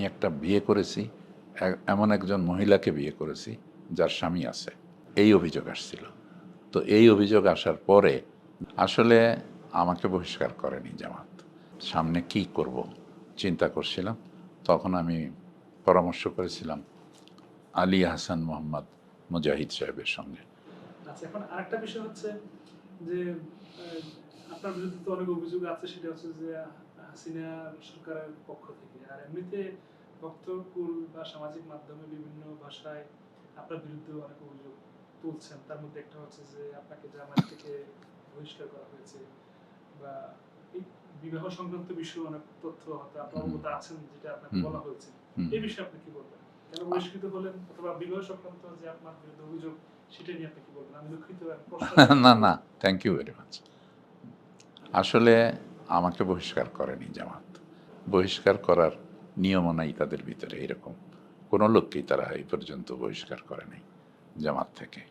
একটা বিয়ে করেছি, এমন একজন মহিলাকে বিয়ে করেছি যার স্বামী আছে, এই অভিযোগ আসছিল। তো এই অভিযোগ আসার পরে আসলে আমাকে বহিষ্কার করেনি জামাত। সামনে কি করব চিন্তা করছিলাম। তখন আমি পরামর্শ করেছিলাম আলী হাসান মোহাম্মদ মুজাহিদ সাহেবের সঙ্গে। আচ্ছা, এখন আরেকটা বিষয় হচ্ছে যে আপনার বিরুদ্ধে তো অনেক অভিযোগ আছে, সেটা হচ্ছে যে হাসিনা সরকারের পক্ষ থেকে, আর এমনিতে বক্তব্যকুল বা সামাজিক মাধ্যমে বিভিন্ন ভাষায় আপনার বিরুদ্ধে অনেক অভিযোগ তুলছেন। তার মধ্যে একটা হচ্ছে যে আপনাকে জামায়াত থেকে বহিষ্কার করা হয়েছে, বা এই বিবাহ সংক্রান্ত বিষয়ে অনেক তথ্য হয়তো আপনি অবগত আছেন, যেটা আপনাকে বলা হয়েছে। এই বিষয়ে আপনি কি বলবেন? কেন বহিষ্কৃত হলেন, অথবা বিবাহ সংক্রান্ত যে আপনার বিরুদ্ধে অভিযোগ, সেটা নিয়ে আপনি কি বলবেন? আমি দুঃখিত, না না, থ্যাংক ইউ ভেরি মাচ। আসলে আমাকে বহিষ্কার করেনি জামাত। বহিষ্কার করার নিয়মও নাই তাদের ভিতরে, এরকম কোনো লোককেই তারা এই পর্যন্ত বহিষ্কার করে নাই জামাত থেকে,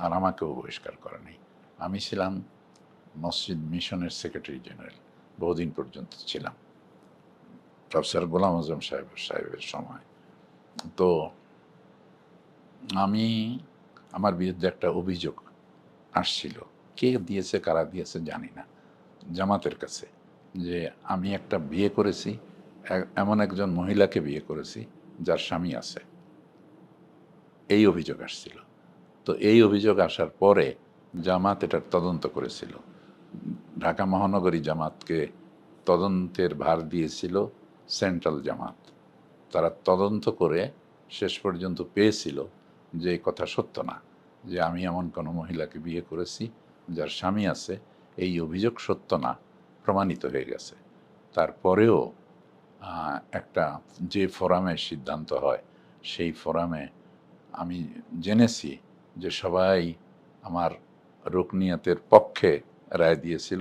আর আমাকেও বহিষ্কার করে নাই। আমি ছিলাম মসজিদ মিশনের সেক্রেটারি জেনারেল, বহুদিন পর্যন্ত ছিলাম প্রফেসর গোলাম আজম সাহেবের সময়। তো আমার বিরুদ্ধে একটা অভিযোগ আসছিল, কে দিয়েছে কারা দিয়েছে জানি না, জামাতের কাছে, যে আমি একটা বিয়ে করেছি, এমন একজন মহিলাকে বিয়ে করেছি যার স্বামী আছে, এই অভিযোগ আসছিল। তো এই অভিযোগ আসার পরে জামাত এটার তদন্ত করেছিল। ঢাকা মহানগরী জামাতকে তদন্তের ভার দিয়েছিল সেন্ট্রাল জামাত। তারা তদন্ত করে শেষ পর্যন্ত পেয়েছিল যে এই কথা সত্য না, যে আমি এমন কোনো মহিলাকে বিয়ে করেছি যার স্বামী আছে, এই অভিযোগ সত্য না, প্রমাণিত হয়ে গেছে। তারপরেও একটা যে ফোরামে সিদ্ধান্ত হয়, সেই ফোরামে আমি জেনেছি যে সবাই আমার রুকনিয়াতের পক্ষে রায় দিয়েছিল,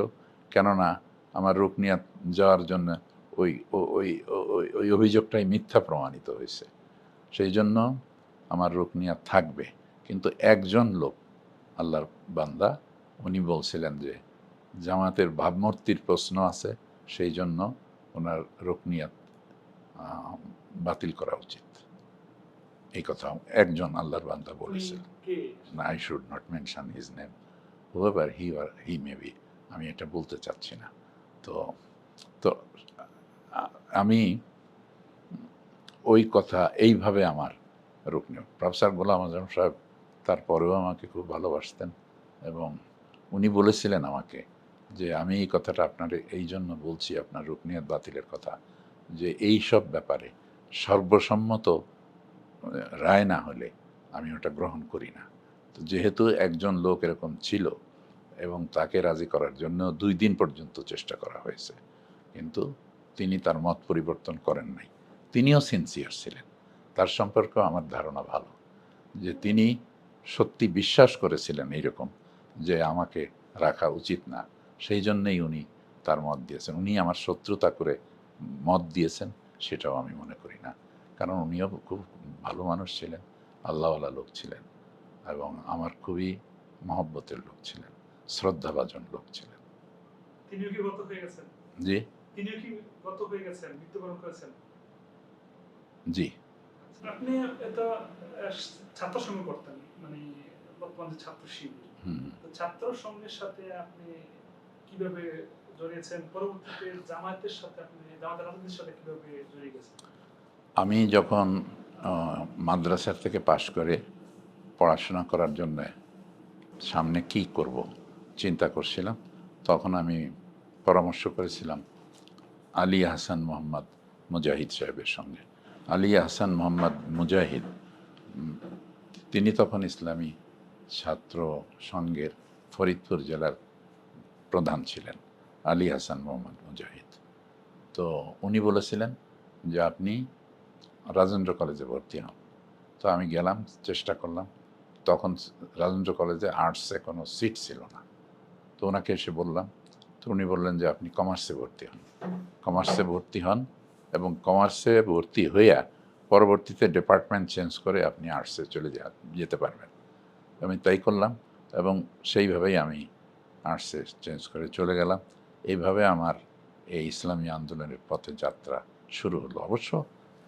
কেননা আমার রুকনিয়াত যাওয়ার জন্য ওই ওই ওই ওই অভিযোগটাই মিথ্যা প্রমাণিত হয়েছে, সেই জন্য আমার রুকনিয়াত থাকবে। কিন্তু একজন লোক, আল্লাহর বান্দা, উনি বলছিলেন যে জামাতের ভাবমূর্তির প্রশ্ন আছে, সেই জন্য ওনার রুকনিয়াত বাতিল করা উচিত। এই কথা একজন আল্লাহর বান্দা বলেছিল। না, I should not mention his name, whoever he may be, আমি এটা বলতে চাচ্ছি না। তো তো আমি ওই কথা এইভাবে আমার রুকনি প্রফেসর গোলাম আজম সাহেব তারপরেও আমাকে খুব ভালোবাসতেন, এবং উনি বলেছিলেন আমাকে যে আমি এই কথাটা আপনার এই জন্য বলছি, আপনার রুকনিয়ত বাতিলের কথা, যে এই সব ব্যাপারে সর্বসম্মত রায় না হলে আমি ওটা গ্রহণ করি না। তো যেহেতু একজন লোক এরকম ছিল, এবং তাকে রাজি করার জন্য 2 দিন পর্যন্ত চেষ্টা করা হয়েছে, কিন্তু তিনি তার মত পরিবর্তন করেন নাই। তিনিও সিনসিয়ার ছিলেন, তার সম্পর্কেও আমার ধারণা ভালো, যে তিনি সত্যি বিশ্বাস করেছিলেন এইরকম যে আমাকে রাখা উচিত না, সেই জন্যেই উনি তার মত দিয়েছেন। উনি আমার শত্রুতা করে মত দিয়েছেন সেটাও আমি মনে করি না, কারণ উনিও খুব ভালো মানুষ ছিলেন, আল্লাহওয়ালা লোক ছিলেন, এবং আমার খুবই মহব্বতের লোক ছিলেন, শ্রদ্ধাভাজন লোক ছিলেন। তিনিও কি গত হয়ে গেছেন? জি, তিনিও কি গত হয়ে গেছেন, মৃত্যুবরণ করেছেন? জি। আপনি এটা ছাত্র সংঘ করতেন, মানে বর্তমান যে ছাত্র শিবির, তো ছাত্র সংঘের সাথে আপনি কিভাবে জড়িয়েছেন? পরবর্তীতে জামায়াতের সাথে আপনি জামায়াতের রাজনীতির সাথে কিভাবে জড়িয়ে গেছেন? আমি যখন মাদ্রাসার থেকে পাশ করে পড়াশোনা করার জন্য সামনে কি করব চিন্তা করছিলাম, তখন আমি পরামর্শ করেছিলাম আলী হাসান মোহাম্মদ মুজাহিদ সাহেবের সঙ্গে। আলী হাসান মোহাম্মদ মুজাহিদ, তিনি তখন ইসলামী ছাত্র সংঘের ফরিদপুর জেলার প্রধান ছিলেন, আলী হাসান মোহাম্মদ মুজাহিদ। তো উনি বলেছিলেন যে আপনি রাজেন্দ্র কলেজে ভর্তি হন। তো আমি গেলাম, চেষ্টা করলাম। তখন রাজেন্দ্র কলেজে আর্টসে কোনো সিট ছিল না। তো ওনাকে এসে বললাম, তো উনি বললেন যে আপনি কমার্সে ভর্তি হন। কমার্সে ভর্তি হন, এবং কমার্সে ভর্তি হইয়া পরবর্তীতে ডিপার্টমেন্ট চেঞ্জ করে আপনি আর্টসে চলে যেতে পারবেন। আমি তাই করলাম, এবং সেইভাবেই আমি আর্টসে চেঞ্জ করে চলে গেলাম। এইভাবে আমার এই ইসলামী আন্দোলনের পথে যাত্রা শুরু হলো। অবশ্য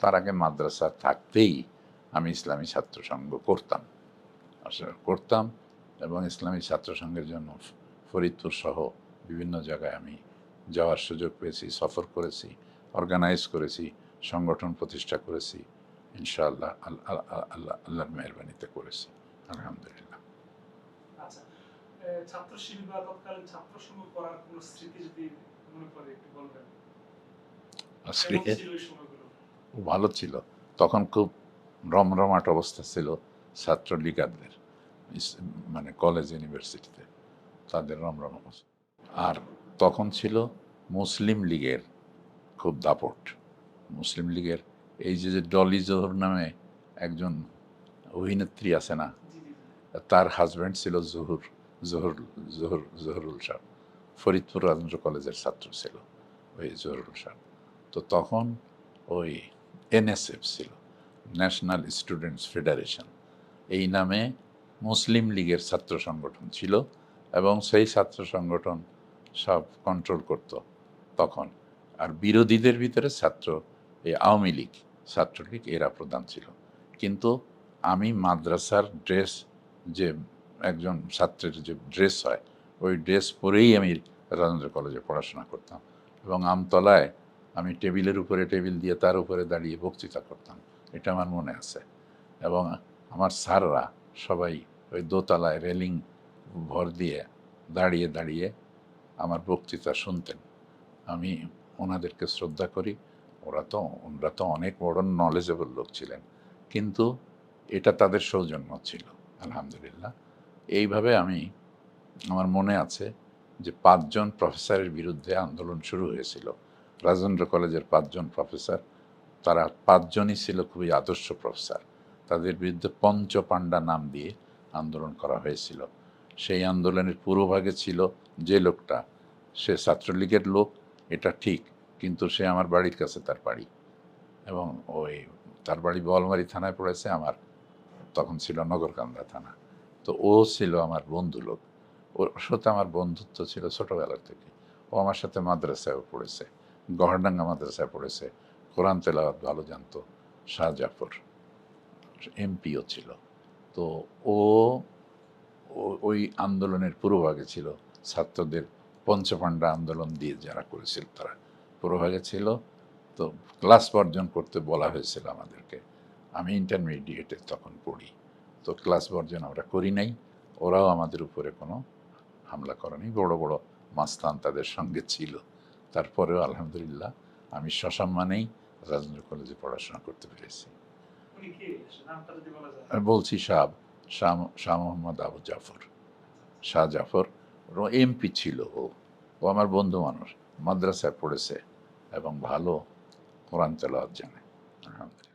তার আগে মাদ্রাসা থাকতেই আমি ইসলামী ছাত্র সংঘ করতাম, আসলে করতাম, এবং ইসলামী ছাত্র সংঘের জন্য ফরিদপুর সহ বিভিন্ন জায়গায় আমি যাওয়ার সুযোগ পেয়েছি, সফর করেছি, অর্গানাইজ করেছি, সংগঠন প্রতিষ্ঠা করেছি, ইনশাআল্লাহ আল্লাহর মেহরবানিতে করেছি, আলহামদুলিল্লাহ। আচ্ছা, ছাত্র শিবির বা তৎকালীন ছাত্র সংঘ করার কোন স্মৃতি যদি মনে পড়ে একটু বলবেন? কেমন ছিল ওই সময়গুলো? খুব ভালো ছিল, তখন খুব রমরমাট অবস্থা ছিল ছাত্রলীগারদের, মানে কলেজ ইউনিভার্সিটিতে তাদের রমরম অবস্থা। আর তখন ছিল মুসলিম লীগের খুব দাপট। মুসলিম লীগের এই যে ডলি জোহর নামে একজন অভিনেত্রী আছে না, জি জি জি। তার হাজব্যান্ড ছিল জহুরুল সাহ, ফরিদপুর রাজেন্দ্র কলেজের ছাত্র ছিল ওই জহুরুল সাহ। তো তখন ওই এনএসএফ ছিল, ন্যাশনাল স্টুডেন্টস ফেডারেশন, এই নামে মুসলিম লীগের ছাত্র সংগঠন ছিল, এবং সেই ছাত্র সংগঠন সব কন্ট্রোল করত তখন। আর বিরোধীদের ভিতরে এই আওয়ামী লীগ, ছাত্রলীগ এরা প্রধান ছিল। কিন্তু আমি মাদ্রাসার ড্রেস, যে একজন ছাত্রের যে ড্রেস হয়, ওই ড্রেস পরেই আমি রাজেন্দ্র কলেজে পড়াশোনা করতাম, এবং আমতলায় আমি টেবিলের উপরে টেবিল দিয়ে তার উপরে দাঁড়িয়ে বক্তৃতা করতাম, এটা আমার মনে আছে। এবং আমার স্যাররা সবাই ওই দোতলায় রেলিং ভর দিয়ে দাঁড়িয়ে দাঁড়িয়ে আমার বক্তৃতা শুনতেন। আমি ওনাদেরকে শ্রদ্ধা করি, ওনারা তো অনেক বড় নলেজেবল লোক ছিলেন, কিন্তু এটা তাদের সৌজন্য ছিল, আলহামদুলিল্লাহ। এইভাবে আমার মনে আছে যে 5 জন প্রফেসরের বিরুদ্ধে আন্দোলন শুরু হয়েছিল, রাজেন্দ্র কলেজের 5 জন প্রফেসর, তারা 5 জনই ছিল খুবই আদর্শ প্রফেসর, তাদের বিরুদ্ধে পঞ্চপাণ্ডা নাম দিয়ে আন্দোলন করা হয়েছিল। সেই আন্দোলনের পূর্বভাগে ছিল যে লোকটা, সে ছাত্রলীগের লোক, এটা ঠিক, কিন্তু সে আমার বাড়ির কাছে তার বাড়ি, এবং তার বাড়ি বোয়ালমারী থানায় পড়েছে, আমার তখন ছিল নগরকান্দা থানা। তো ও ছিল আমার বন্ধু লোক, ওর সাথে আমার বন্ধুত্ব ছিল ছোটোবেলার থেকে। ও আমার সাথে মাদ্রাসায়ও পড়েছে, গহরডাঙ্গা মাদ্রাসায় পড়েছে, কোরআন তেলাওয়াত ভালো জানতো, শাহজাফর এমপিও ছিল। তো ও ওই আন্দোলনের পূর্বভাগে ছিল, ছাত্রদের পঞ্চপাণ্ডা আন্দোলন দিয়ে যারা করেছিল তারা পূর্বভাগে ছিল। তো ক্লাস বর্জন করতে বলা হয়েছিল আমাদেরকে, আমি ইন্টারমিডিয়েটে তখন পড়ি, তো ক্লাস বর্জন আমরা করি নাই, ওরাও আমাদের উপরে কোনো হামলা করেনি, বড় বড় মাস্তান তাদের সঙ্গে ছিল। তারপরেও আলহামদুলিল্লাহ আমি সসম্মানেই রাজেন্দ্র কলেজে পড়াশোনা করতে পেরেছি। উনি কে? নামটা যদি বলা যায়। আমি বলছি শাহ মোহাম্মদ আবু জাফর, শাহ জাফর, ও এমপি ছিল। ও আমার বন্ধু মানুষ, মাদ্রাসায় পড়েছে এবং ভালো কোরআন তেলাওয়াত জানে, আলহামদুলিল্লাহ।